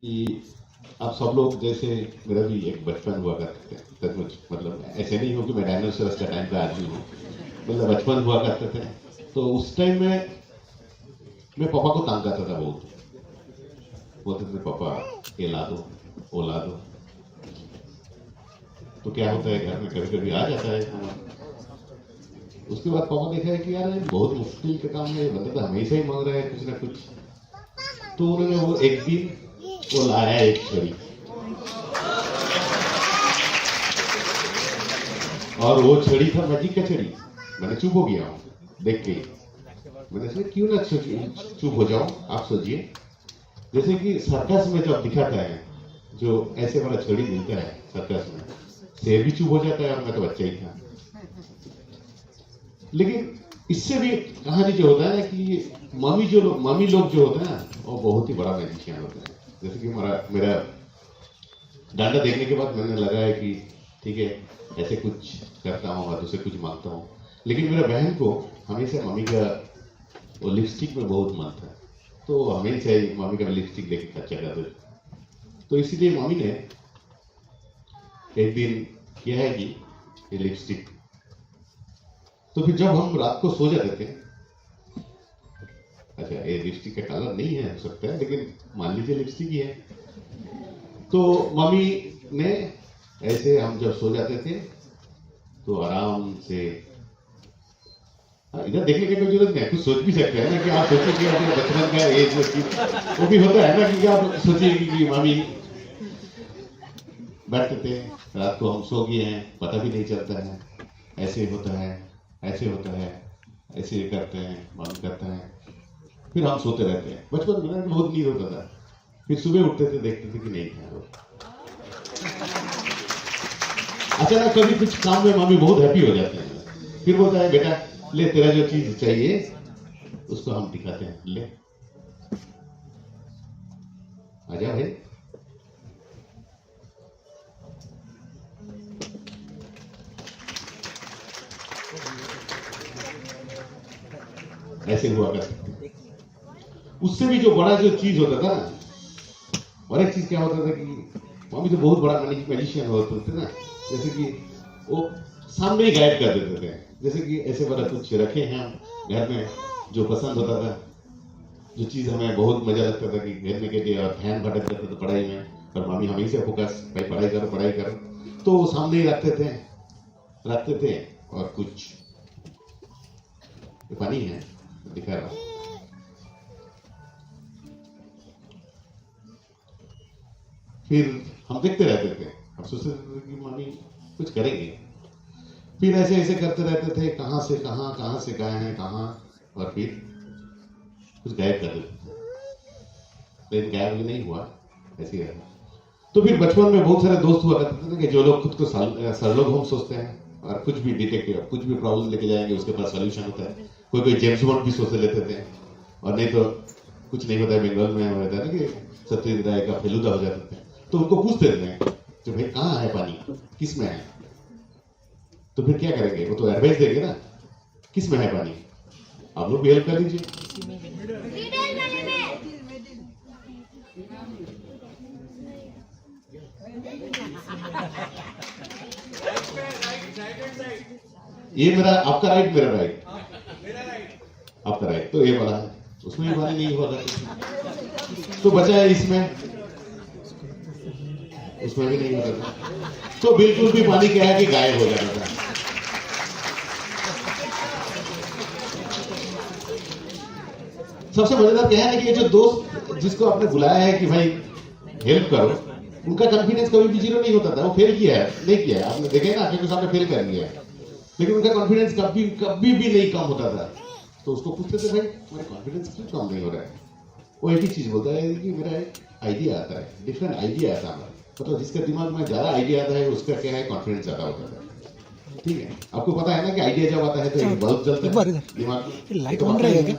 कि आप सब लोग जैसे मेरा भी एक बचपन हुआ करते थे सचमुच, मतलब ऐसे नहीं हो कि मैं डायनासोरस का टाइम का आदमी हूँ, मतलब बचपन हुआ करते थे। तो उस टाइम में मैं पापा को तंग करता था बहुत, बोलते थे पापा ये ला दो वो ला दो। तो क्या होता है घर में कभी कभी आ जाता है सामान। उसके बाद पापा देखा है कि यार ये बहुत मुश्किल का काम है, मतलब तो हमेशा ही मांग रहा है कुछ ना कुछ। तो उन्होंने वो एक दिन वो लाया एक छड़ी, और वो छड़ी था मैजिक का छड़ी। मैंने चुप हो गया हूँ देख के। मैंने सोचा क्यों ना चुप हो जाऊं। आप सोचिए जैसे कि सर्कस में जब दिखाता है जो ऐसे वाला छड़ी मिलता है सर्कस में, शेर भी चुप हो जाता है, और मैं तो बच्चा ही था। लेकिन इससे भी कहानी जो होता है ना कि मम्मी लोग जो होते हैं ना वो बहुत ही बड़ा मैजिशियन होते हैं। जैसे कि मेरा डांडा देखने के बाद मैंने लगा है कि ठीक है ऐसे कुछ करता हूँ और दूसरे कुछ मांगता हूँ। लेकिन मेरे बहन को हमेशा मम्मी का वो लिपस्टिक में बहुत मन था, तो हमेशा ही मम्मी का लिपस्टिक देख के खर्चा करते थे। तो इसीलिए मम्मी ने एक दिन किया है कि ये लिपस्टिक, तो फिर जब हम रात को सो जाते थे, अच्छा ये लिपस्टिक का कलर नहीं है हो सकता है, लेकिन मान लीजिए लिपस्टिक ही है, तो मम्मी ने ऐसे हम जब सो जाते थे तो आराम से, इधर देखने की कोई जरूरत नहीं है, कुछ सोच भी सकते हैं ना कि आप सोचिए कि अपने बचपन का एज वो भी होता है ना कि आप सोचिए कि मम्मी बैठते थे, रात को हम सो गए हैं पता भी नहीं चलता है, ऐसे होता है ऐसे होता है, ऐसे करते हैं मम्मी करता है, फिर हम सोते रहते हैं। बचपन में बहुत नींद होता था, फिर सुबह उठते थे देखते थे कि नहीं था वो। अचानक कभी कुछ काम में मम्मी बहुत हैप्पी हो जाते हैं, फिर बोलता है बेटा ले तेरा जो चीज चाहिए उसको हम दिखाते हैं, ले आजा भाई। ऐसे हुआ करते। उससे भी जो बड़ा जो चीज होता था ना, और एक चीज क्या होता था कि मम्मी तो बहुत बड़ा मैजिशियन होते थे ना, जैसे कि वो सामने ही गायब कर देते थे। जैसे कि ऐसे वाला कुछ रखे हैं हम घर में जो पसंद होता था, जो चीज हमें बहुत मजा लगता था कि खेलने के लिए, और ध्यान भटक जाता था पढ़ाई में, पर मम्मी हमेशा फोकस भाई पढ़ाई करो पढ़ाई करो, तो वो सामने ही रखते थे। और कुछ ये पानी है दिखा रहा, फिर हम देखते रहते थे, हम सोचते थे कि मम्मी कुछ करेंगे, फिर ऐसे ऐसे करते रहते थे, कहां से गए हैं कहां, और फिर कुछ गायब कर देते थे, लेकिन गायब भी नहीं हुआ, ऐसे ही रहा। तो फिर बचपन में बहुत सारे दोस्त हुआ करते थे कि जो लोग खुद को सरलोग हम सोचते हैं, और कुछ भी डिटेक्टिव कुछ भी प्रॉब्लम लेके जाएंगे उसके पास सोल्यूशन होता है। कोई कोई जेम्स बॉन्ड भी सोच लेते थे, और नहीं तो कुछ नहीं होता है, बंगाल में होता है ना कि सत्यजीत राय का फेलूदा हो जाते थे, तो उनको पूछते थे कि भाई कहाँ है पानी, किस में है, तो फिर क्या करेंगे, वो तो एडवाइस देंगे ना किस में है पानी, आप लोग भी हेल्प कर लीजिए। ये मेरा आपका राइट, मेरा राइट, आपका राइट, तो ये वाला है, उसमें भी पानी नहीं हो रहा, तो बचा है इसमें, उसमें भी नहीं होता था, तो बिल्कुल भी पानी क्या है कि गायब हो जाता था। सबसे मजेदार क्या है ना कि ये जो दोस्त जिसको आपने बुलाया है कि भाई हेल्प करो, उनका कॉन्फिडेंस कभी भी जीरो नहीं होता था। वो फेल किया है नहीं किया है, आपने देखे ना, आपके सामने फेल कर लिया है, लेकिन उनका कॉन्फिडेंस कभी भी नहीं कम होता था। तो उसको पूछते थे भाई तुम्हारा कॉन्फिडेंस क्यों कम नहीं हो रहा है, वो एक ही चीज बोलता है कि मेरा एक आइडिया आता है, डिफरेंट आइडिया आता है, मतलब जिसका दिमाग में ज्यादा आइडिया आता है उसका क्या है कॉन्फिडेंस ज्यादा होता है। ठीक है, आपको पता है ना कि आइडिया जब आता है तो एक बल्ब जलता है दिमाग में, लाइट ऑन रहेगा।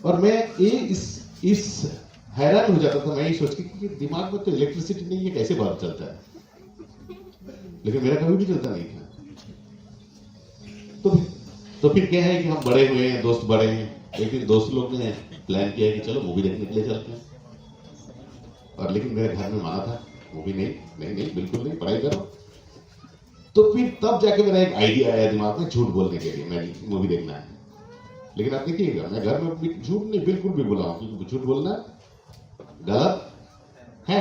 और मैं इस हैरान हो जाता था, मैं ये सोच के कि दिमाग में तो इलेक्ट्रिसिटी नहीं है, कैसे बल्ब चलता है, लेकिन मेरा कभी भी चलता नहीं था। तो फिर क्या है कि हम बड़े हुए हैं, दोस्त बड़े हैं, एक दिन दोस्त लोग ने प्लान किया कि चलो मूवी देखने के लिए चलते हैं। और लेकिन मेरे घर में माना था, वो भी नहीं नहीं नहीं बिल्कुल नहीं, पढ़ाई करो। तो फिर तब जाके मेरा एक आइडिया आया दिमाग में झूठ बोलने के लिए, मैं मूवी देखना है। लेकिन आप देखिएगा मैं घर में भी झूठ नहीं बिल्कुल भी बोला हूं, क्योंकि झूठ बोलना गलत है।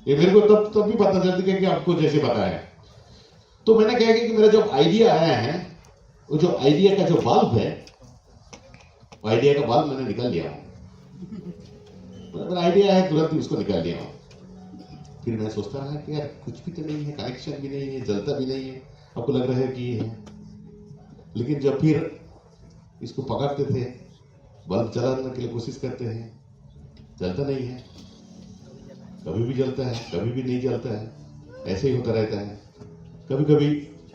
ये मेरे को तब भी पता चलती है कि आपको जैसे पता है। तो मैंने कहा कि मेरा जो आइडिया आया है, वो जो आइडिया का जो बल्ब है, वो आइडिया का बल्ब मैंने निकाल लिया हूं। मेरा आइडिया है, तुरंत ही उसको निकाल लिया हूं। फिर मैं सोचता रहा कि यार कुछ भी तो नहीं है, कनेक्शन भी नहीं है, जलता भी नहीं है। आपको लग रहा है कि ये है, लेकिन जब फिर इसको पकड़ते थे, बल्ब जलाने के लिए कोशिश करते हैं, जलता नहीं है। कभी भी जलता है, कभी भी नहीं जलता है, ऐसे ही होता रहता है। कभी कभी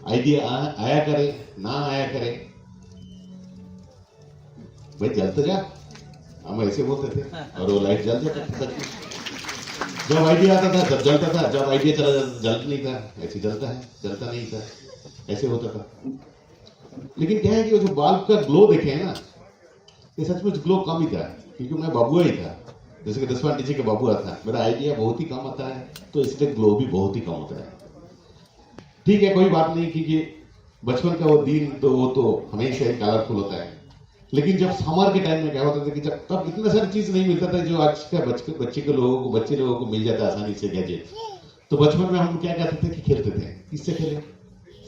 आइडिया आया करे, ना आया करे, भाई जलता जा, हम ऐसे बोलते थे, और वो लाइट जल जाता था। जब आइडिया आता था तब जलता था, जब आइडिया चला जाता जल नहीं था, ऐसे जलता है, जलता नहीं था, ऐसे होता था। लेकिन क्या है कि वो जो बल्ब का ग्लो देखे है ना, ये सचमुच ग्लो कम ही था, क्योंकि मैं बाबुआ ही था, जैसे कि 10वां टीचर के बाबुआ था। मेरा आइडिया बहुत ही कम आता है, तो इसलिए ग्लो भी बहुत ही कम होता है। ठीक है, कोई बात नहीं, क्योंकि बचपन का वो दिन तो वो तो हमेशा ही कलरफुल होता है। लेकिन जब समर के टाइम में क्या होता था कि जब तब इतना सारी चीज नहीं मिलता था जो आज का बच्चे लोगों को मिल जाता है आसानी से गैजेट। तो बचपन में हम क्या करते थे कि खेलते थे। किससे खेले?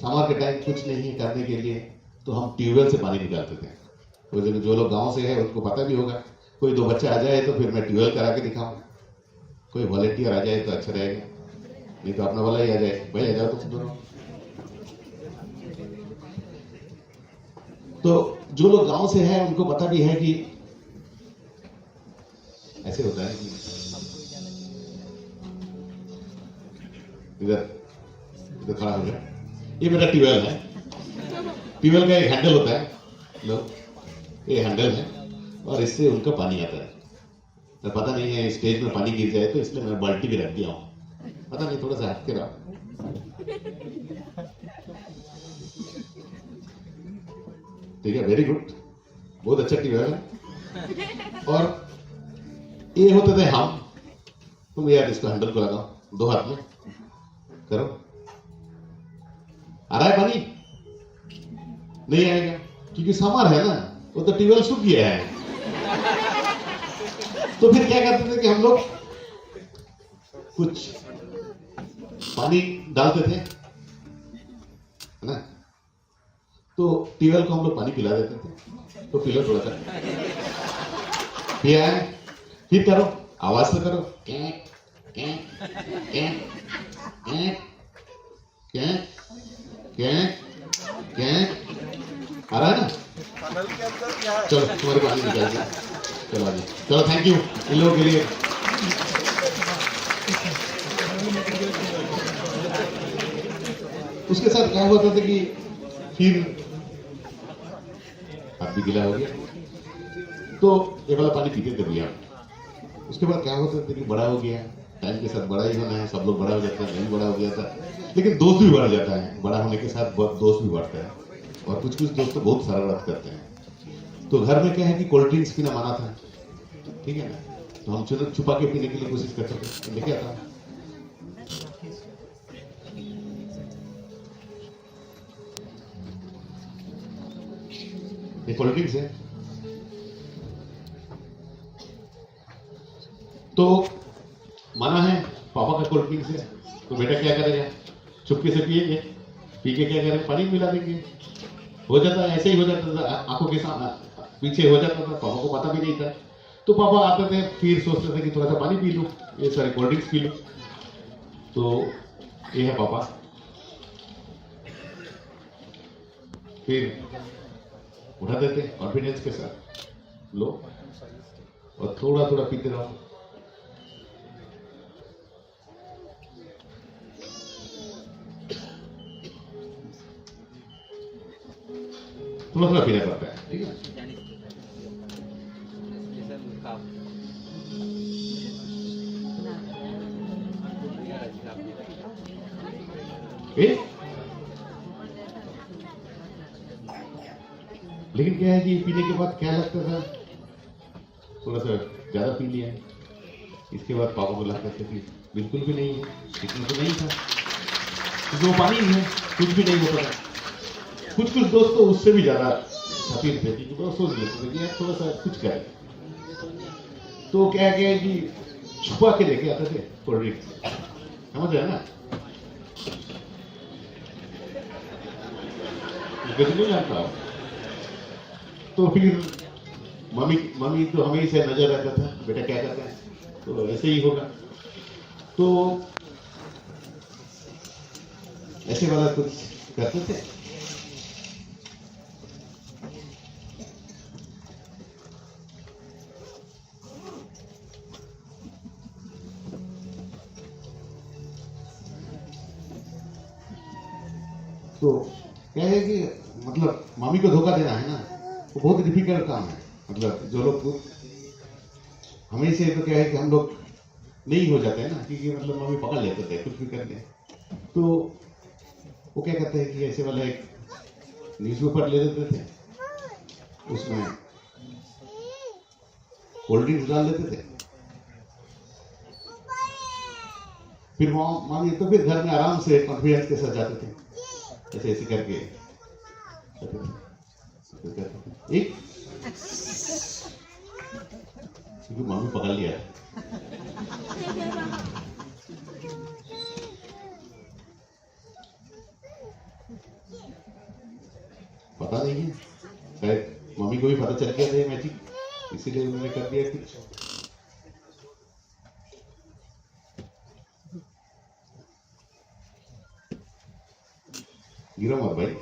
समर के टाइम कुछ नहीं है करने के लिए, तो हम ट्यूबवेल से पानी निकालते थे। तो जो लोग गांव से है उनको पता भी होगा। कोई 2 बच्चे आ जाए तो फिर मैं ट्यूबवेल करा के दिखाऊं, कोई वॉलेंटियर आ जाए तो अच्छा रहेगा, नहीं तो अपना वाला ही आ जाए, भाई आ जाओ तुम दोनों। तो जो लोग गांव से हैं उनको पता भी है कि ऐसे होता है। इधर खड़ा हो गया, ये मेरा ट्यूबवेल है। ट्यूबवेल का एक हैंडल होता है, लो ये हैंडल है, और इससे उनका पानी आता है। तो पता नहीं है स्टेज में पानी गिर जाए, तो इसलिए मैं बाल्टी भी रख दिया हूं, पता नहीं थोड़ा सा हट के रहा। ठीक है, वेरी गुड, बहुत अच्छा ट्यूबवेल है। और ये होते थे हम, तुम यार इसको हैंडल को लगाओ 2 हाथ में करो। आ रहा है पानी? नहीं आएगा, क्योंकि समर है ना, वो तो ट्यूबवेल सूख गया है। तो फिर क्या करते थे कि हम लोग कुछ पानी डालते थे, है ना, तो ट्यूबवेल को हम लोग पानी पिला देते थे। तो पिलो थोड़ा सा, पिया है, फिर करो, आवाज से करो, क्या क्या क्या क्या क्या क्या क्या, आ रहा है ना? चलो तुम्हारे पानी निकाल दिया, चलो आगे, चलो थैंक यू इन लोगों के लिए। उसके साथ क्या हुआ था कि फिर हाथ भी गीला हो गया, तो ये वाला पानी पीते थे भैया। उसके बाद क्या होता था कि बड़ा हो गया, टाइम के साथ बड़ा ही होना है, सब लोग बड़ा हो जाते हैं, मैं भी बड़ा हो गया था। लेकिन दोस्त भी बढ़ जाता है, बड़ा होने के साथ दोस्त भी बढ़ता है, और कुछ दोस्त तो बहुत शरारत करते हैं। तो घर में क्या है कि कोल्ड ड्रिंक्स पीना माना था, ठीक है ना, तो हम छुपा के पीने के लिए कोशिश करते थे। तो लेके आता ये कोल्ड ड्रिंक्स है, तो माना है पापा का कोल्ड ड्रिंक्स है, तो बेटा क्या करेगा, चुपके से पिएंगे, पी के क्या करेंगे, पानी मिला देंगे। हो जाता है, ऐसे ही हो जाता था, आंखों के सामने पीछे हो जाता था, पापा को पता भी नहीं था। तो पापा आते थे, फिर सोचते थे कि थोड़ा सा पानी पी लूं, ये सारे कोल्ड ड्रिंक्स पी लूं। तो ये है पापा, फिर उठा देते कॉन्फिडेंस के साथ, लो, और थोड़ा थोड़ा पीते रहो। थोड़ा थोड़ा पीना पड़ता है, ठीक है। लेकिन क्या है कि पीने के बाद क्या लगता था, थोड़ा सा ज्यादा पी लिया, इसके बाद पापा बोला करते कि बिल्कुल भी नहीं है, इतना तो नहीं था, क्योंकि वो पानी है, कुछ भी नहीं होता था। कुछ कुछ दोस्त तो उससे भी ज्यादा सफीर थे, क्योंकि वो सोच लेते थे कि यार थोड़ा सा कुछ करें। तो क्या है कि छुपा के लेके आते थे कोल्ड ड्रिंक, समझ रहे ना? कुछ नहीं जानता आप। तो फिर मम्मी तो हमें से नजर रहता था, बेटा क्या करते हैं, तो ऐसे ही होगा। तो ऐसे वाला कुछ करते थे। तो क्या है कि मतलब मम्मी को धोखा देना है ना, वो बहुत डिफिकल्ट काम है। मतलब जो लोग हमें से तो क्या है कि हम लोग नहीं हो जाते हैं ना, क्योंकि मतलब मम्मी पकड़ लेते थे कुछ भी करते हैं। तो वो क्या करते हैं कि ऐसे वाला एक न्यूज़पेपर ले लेते थे, उसमें कोल्ड ड्रिंक्स डाल देते थे, फिर मामी तो फिर घर में आराम से कॉन्फिडेंस के साथ जाते थे, ऐसे ऐसे करके एक क्योंकि मम्मी पकड़ लिया। पता नहीं है, शायद मम्मी को भी पता चल गया था मैजिक, इसीलिए उन्होंने कर दिया कुछ। गिरो मत भाई।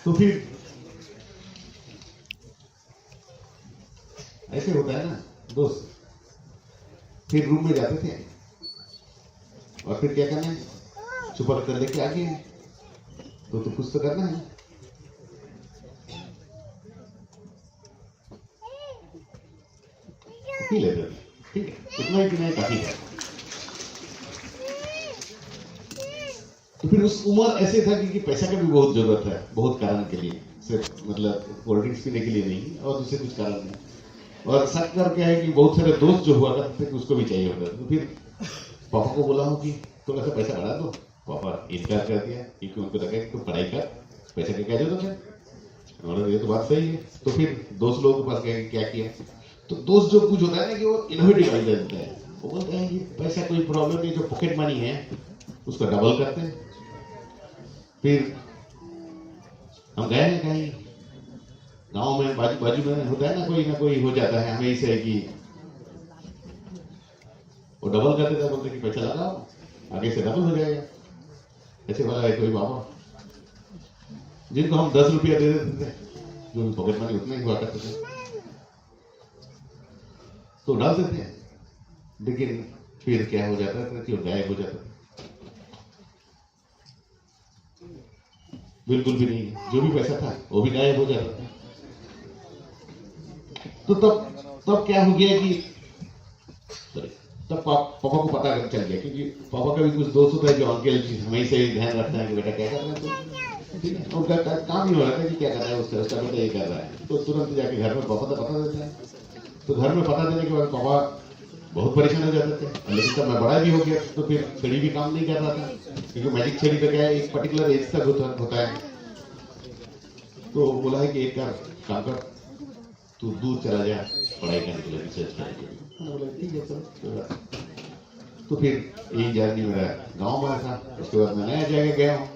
तो फिर ऐसे होता है ना दोस्त, फिर रूम में जाते थे और फिर क्या करना है, छुपा कर लेके आ गए, तो कुछ तो करना है। पी लेते थे, ठीक है, इतना ही पीना है, काफी है। तो फिर उस उम्र ऐसे था कि पैसा का भी बहुत जरूरत है, बहुत कारण के लिए, सिर्फ मतलब कोल्ड ड्रिंक्स पीने के लिए नहीं और दूसरे कुछ कारण नहीं। और सच कर क्या है कि बहुत सारे दोस्त जो हुआ करते थे उसको भी चाहिए होता था। तो फिर पापा को बोला हूँ कि थोड़ा सा पैसा बढ़ा दो, पापा इनकार कर दिया, क्योंकि उनको लगा कि तुम पढ़ाई कर, पैसा की क्या जरूरत है, और ये तो बात सही है। तो फिर दोस्त लोगों के पास गए, क्या किया, तो दोस्त जो कुछ होता है ना कि वो इनोवेटिव आइडिया देता है, वो बोलते हैं कि पैसा कोई प्रॉब्लम नहीं, जो पॉकेट मनी है उसको डबल करते हैं। फिर हम गए हैं कहीं गांव में, बाजू बाजू में होता है ना कोई हो जाता है, हमें इसे कि वो डबल कर देता, बोलते कि पैसा लगाओ आगे से डबल हो जाएगा। ऐसे वाला है कोई बाबा जिनको हम 10 रुपया दे देते थे, जो भी पॉकेट मनी उतना ही हुआ करते थे, तो डाल देते हैं। लेकिन फिर क्या हो जाता था कि वो गायब हो जाता था, बिल्कुल भी नहीं, जो भी पैसा था वो भी गायब हो जाता था। तो तब क्या हो गया कि तब पापा को पता चल गया, क्योंकि पापा का भी कुछ दोस्त होता है जो अंकल जी हमेशा ही ध्यान रखता है कि बेटा क्या कर रहा है, ठीक है, उनका काम ही हो रहा था कि क्या कर रहा है, उसका बेटा ये कर रहा है। तो तुरंत जाके घर में पापा तो पता देता है। तो घर में पता देने के बाद पापा बहुत परेशान हो जाते थे। लेकिन तब मैं बड़ा भी हो गया, तो फिर छड़ी भी काम नहीं कर रहा था, क्योंकि मैजिक छड़ी तो क्या है, एक पर्टिकुलर एज तक होता है। तो बोला है कि एक काम कर, तू दूर चला जा पढ़ाई करने के लिए, रिसर्च करने के लिए। मैंने बोला ठीक है सर। तो फिर यही जर्नी मेरा गांव में था। उसके बाद मैं नया जगह गया हूँ,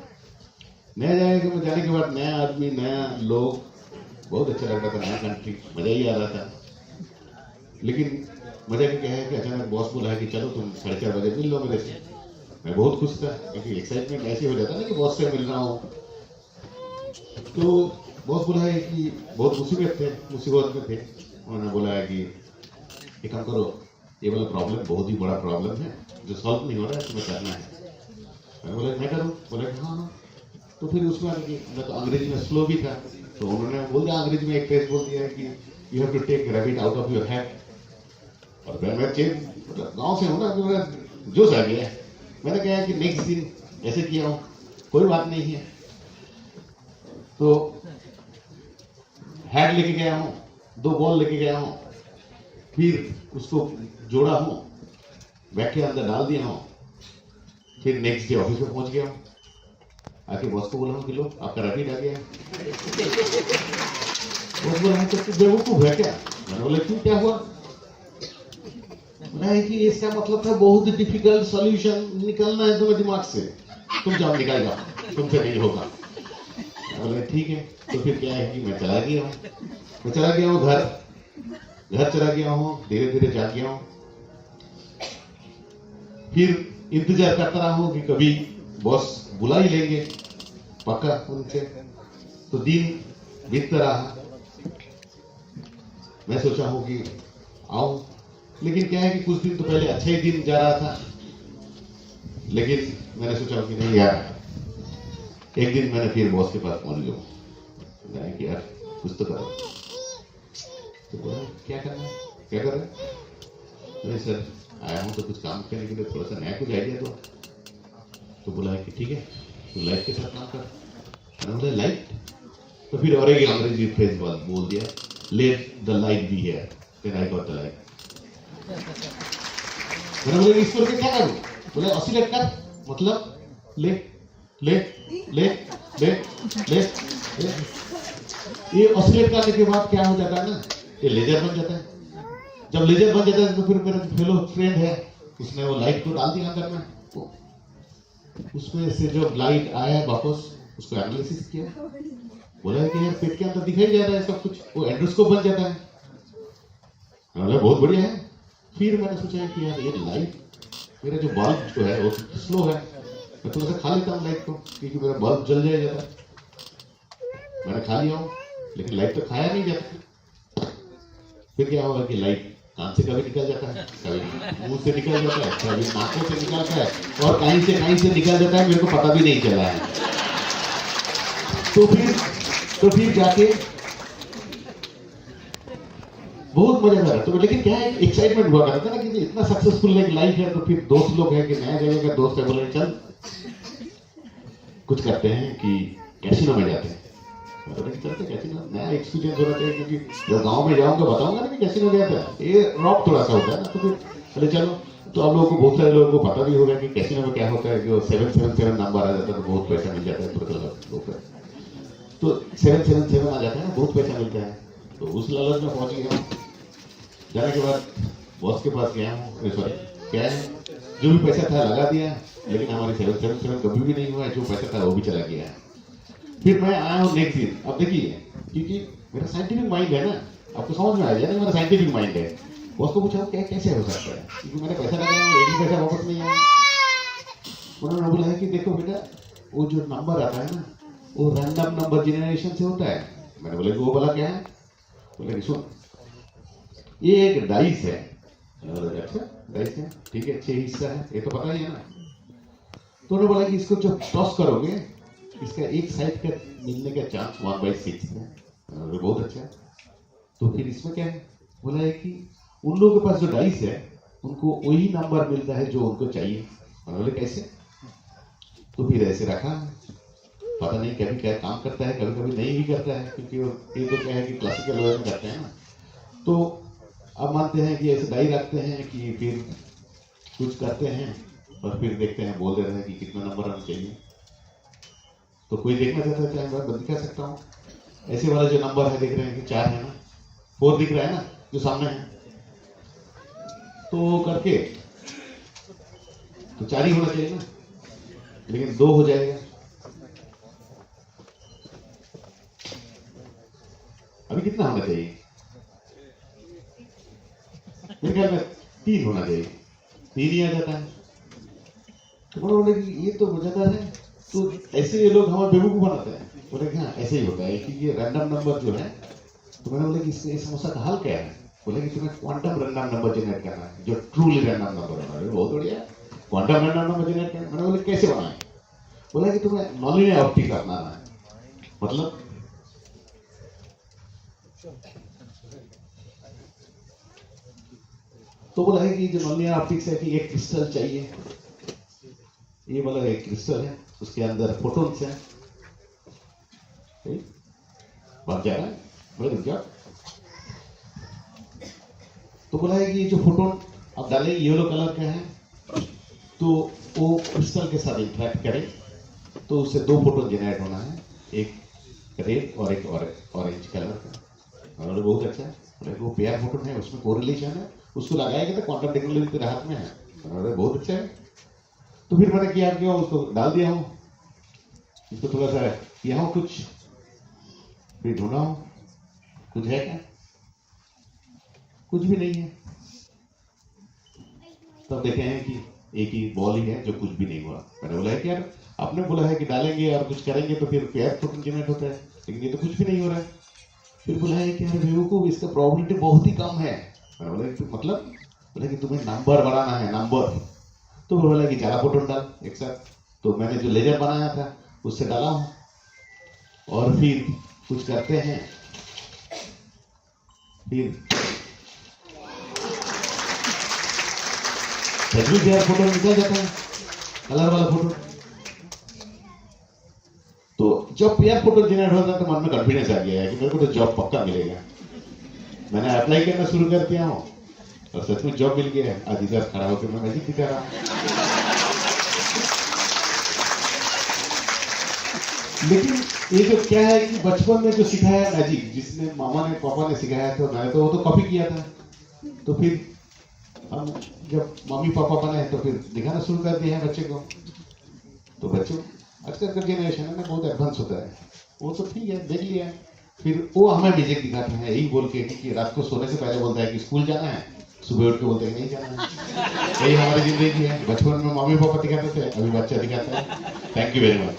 नया जगह में जाने के बाद नया आदमी, नया लोग, बहुत अच्छा लग रहा था, नया कंट्री, मजा ही आ रहा था। लेकिन मजा क्या है कि अचानक बॉस बोला है कि चलो तुम 4:30 बजे मिल लो मेरे से। मैं बहुत खुश था, क्योंकि एक्साइटमेंट ऐसे हो जाता ना कि बॉस से मिल रहा हूँ। तो बॉस बोला है कि बहुत मुसीबत में थे। उन्होंने बोला है कि एक काम करो, ये वाला प्रॉब्लम बहुत ही बड़ा प्रॉब्लम है जो सॉल्व नहीं हो रहा है, तुम्हें करना है। मैंने बोला मैं करूँ, बोला हाँ। तो फिर उसमें मैं तो अंग्रेजी में स्लो भी था, तो उन्होंने बोल दिया अंग्रेजी में, एक पेज बोल दिया है कि you have to take rabbit out of your hat. और मैं गाँव से हूँ ना, तो जोश आ गया। मैंने कहा कि नेक्स्ट दिन ऐसे किया हूं, कोई बात नहीं है। तो हैड लेके गया हूं, 2 बॉल लेके गया हूं, फिर उसको जोड़ा हूं, बैग के अंदर डाल दिया हूं, फिर नेक्स्ट डे ऑफिस में पहुंच गया हूं। आके बॉस को बोला हूं कि लो आपका रैपिड आ गया है। बॉस बोला तो बेवकूफ है क्या? मैंने बोला क्यों, क्या हुआ? बोला कि इसका मतलब था बहुत डिफिकल्ट सॉल्यूशन निकलना है तुम्हें दिमाग से, तुम जाओ निकल जाओ, तुमसे नहीं होगा। बोले ठीक है। तो फिर क्या है कि मैं चला गया हूँ, घर चला गया हूँ, धीरे धीरे जा गया हूँ। फिर इंतजार करता रहा हूँ कि कभी बॉस बुला ही लेंगे पक्का उनसे। तो दिन बीतता रहा, मैं सोचा हूँ कि आऊं, लेकिन क्या है कि कुछ दिन तो पहले अच्छा ही दिन जा रहा था, लेकिन मैंने सोचा कि नहीं यार, एक दिन मैंने फिर बॉस के पास पहुंच गया कि यार कुछ तो करो। तो बोला क्या करना है, क्या कर रहे हैं? अरे सर आया हूं तो कुछ काम करने के लिए, थोड़ा सा नया कुछ आइडिया दो। तो बोला कि ठीक है तो लाइट के साथ काम कर। मैंने बोला लाइट? तो फिर और एक अंग्रेजी फ्रेज बोल दिया, let the light be here, then I got the light. मैंने बोला इस पर क्या करूं? बोले ऑसिलेट कर, मतलब ले ले ले ले ले, ले। ये ऑसिलेट करने के बाद क्या हो जाता है ना, ये लेजर बन जाता है। जब लेजर बन जाता है तो फिर मेरा फेलो फ्रेंड है, उसने वो लाइट को डाल दिया अंदर में, उसमें से जो लाइट आया वापस उसको एनालिसिस किया, बोला कि यार पेट के अंदर दिखाई जा रहा है सब कुछ, वो एंडोस्कोप बन जाता है। बहुत बढ़िया है। फिर मैंने सोचा कि यार ये लाइट, मेरा जो बल्ब जो है वो स्लो है, मैं थोड़ा सा खा लेता हूँ लाइट को, क्योंकि मेरा बल्ब जल जाए जाता। मैंने खा लिया हूँ, लेकिन लाइट तो खाया नहीं जाता। फिर क्या होगा कि लाइट कान से कभी निकल जाता है, कभी मुंह से निकल जाता है, कभी नाकों से निकलता है, और कहीं से निकल जाता है, मेरे को पता भी नहीं चला है। तो फिर जाके बहुत मजा आ रहा। तो लेकिन क्या है, एक्साइटमेंट हुआ करता था ना कि इतना सक्सेसफुल एक लाइफ है। तो फिर दोस्त लोग हैं कि नया जगह का दोस्त है, बोले चल कुछ करते हैं कि कैसीनो में जाते हैं। चलते कैसीनो, नया एक्सपीरियंस होना चाहिए, क्योंकि जब गांव में जाऊंगा बताऊंगा ना कि कैसीनो गया था, ये रॉक थोड़ा सा होता है ना। तो फिर चले चलो, तो आप लोगों को, बहुत सारे लोगों को पता भी होगा कि कैसीनो में क्या होता है, कि 777 नंबर आ जाता है तो बहुत पैसा मिल जाता है। तो 777 आ जाता है ना, बहुत पैसा मिलता है। तो उस लालच में पहुंच गया। जाने के बाद बॉस के पास गया हूँ, सॉरी क्या है, जो भी पैसा था लगा दिया, लेकिन हमारी 777 कभी भी नहीं हुआ है, जो पैसा था वो भी चला गया है। फिर मैं आया हूँ नेक्स्ट दिन। अब देखिए, क्योंकि मेरा साइंटिफिक माइंड है ना, आपको समझ में आ जाए ना, मेरा साइंटिफिक माइंड है। बॉस को पूछा क्या कैसे हो सकता है, क्योंकि मैंने पैसा लगाया, एक भी पैसा वापस नहीं आया। उन्होंने बोला है कि देखो बेटा, वो जो नंबर आता है ना, वो रैंडम नंबर जनरेशन से होता है। मैंने बोला कि वो बोला क्या है? बोले सुन, ये एक डाइस है। अच्छा डाइस है, ठीक है, 6 हिस्सा है, ये तो पता ही है ना। तो उन्होंने बोला कि इसको जब टॉस करोगे, इसका एक साइड का मिलने का चांस 1/6 है। बहुत अच्छा है। तो फिर इसमें क्या है? बोला है कि उन लोगों के पास जो डाइस है, उनको वही नंबर मिलता है जो उनको चाहिए। बोले कैसे? तो फिर ऐसे रखा, पता नहीं कभी क्या काम करता है, कभी कभी नहीं भी करता है, क्योंकि ये तो क्या है कि क्लासिकल वे में करते हैं ना। तो अब मानते हैं कि ऐसे डाई रखते हैं कि फिर कुछ करते हैं और फिर देखते हैं, बोल देते हैं कि कितना नंबर हमें चाहिए। तो कोई देखना चाहता है, चाहे मैं दिखा सकता हूँ, ऐसे वाला जो नंबर है देख रहे हैं कि 4 है ना, 4 दिख रहा है ना जो सामने है, तो करके तो 4 ही होना चाहिए ना, लेकिन 2 हो जाएगा। अभी कितना होना चाहिए? मेरे ख्याल में 3 होना चाहिए, 3 ही आ जाता है। तो बोले कि ये तो हो जाता है। तो ऐसे ये लोग हमारे बेवकूफ बनाते हैं। बोले हाँ ऐसे ही होता है कि ये रैंडम नंबर जो है। तो मैंने बोला कि इस समस्या का हल क्या है? बोले कि तुम्हें क्वांटम रैंडम नंबर जनरेट करना है, जो ट्रूली रैंडम नंबर होना है। बहुत बढ़िया, क्वांटम रैंडम नंबर जनरेट करना। मैंने बोले कैसे बनाए? बोला कि तुम्हें नॉनलिनियरिटी करना है, मतलब तो बोला है कि जो नॉनलीनियर ऑप्टिक्स है कि एक क्रिस्टल चाहिए, ये बोला एक क्रिस्टल है, उसके अंदर फोटोन्स हैं, बन जा रहा है, वेरी गुड। तो बोला है कि जो फोटोन आप डालें येलो कलर का है, तो वो क्रिस्टल के साथ इंटरेक्ट करे तो उससे दो फोटोन जनरेट होना है, एक रेड और एक ऑरेंज कलर का। और बहुत अच्छा है, वो पेयर फोटोन है, उसमें कोरिलेशन है, उसको लगाएंगे तो क्वांटम टेक्नोलॉजी के हाथ में है, और बहुत अच्छा है। तो फिर मैंने क्या किया, उसको डाल दिया हूँ, इसको थोड़ा सा किया हूँ कुछ, फिर ढूंढा हूँ कुछ है क्या, कुछ भी नहीं है। तब देखे हैं कि एक ही बॉल ही है जो कुछ भी नहीं हुआ। मैंने बोला है कि यार आपने बोला है कि डालेंगे और कुछ करेंगे तो फिर पेयर फोटोन जनरेट होता है, लेकिन ये तो कुछ भी नहीं हो रहा है। फिर बोला है कि यार बेवकूफ, इसका प्रोबेबिलिटी बहुत ही कम है। मैंने बोला कि मतलब, बोला कि तुम्हें नंबर बढ़ाना है, नंबर। तो बोला कि 4 फोटोन डाल एक साथ। तो मैंने जो लेजर बनाया था उससे डाला हूँ, और फिर कुछ करते हैं, फिर फोटो निकल जाता है, कलर वाला फोटो। तो जब पेयर फोटो जनरेट होता है तो मन में कॉन्फिडेंस आ गया है कि मेरे को तो जॉब पक्का मिलेगा। मैंने अप्लाई करना शुरू कर दिया हूँ और सच में जॉब मिल गया है। आज इधर खड़ा होकर मैं मैजिक दिखा रहा हूँ। लेकिन ये जो क्या है कि बचपन में जो सिखाया मैजिक, जिसने मामा ने पापा ने सिखाया था, मैंने तो वो तो कॉपी किया था। तो फिर हम जब मम्मी पापा बने तो फिर दिखाना शुरू कर दिया है बच्चे को। तो बच्चों आजकल का जेनरेशन है ना, बहुत एडवांस होता है, वो तो ठीक है, देख लिया है। फिर वो हमें मैजिक दिखाते हैं यही बोल के कि रात को सोने से पहले बोलता है कि स्कूल जाना है, सुबह उठ के बोलते हैं नहीं जाना है। यही हमारी जिंदगी है। बचपन में मम्मी पापा दिखाते थे, अभी बच्चा दिखाता है। Thank you very much.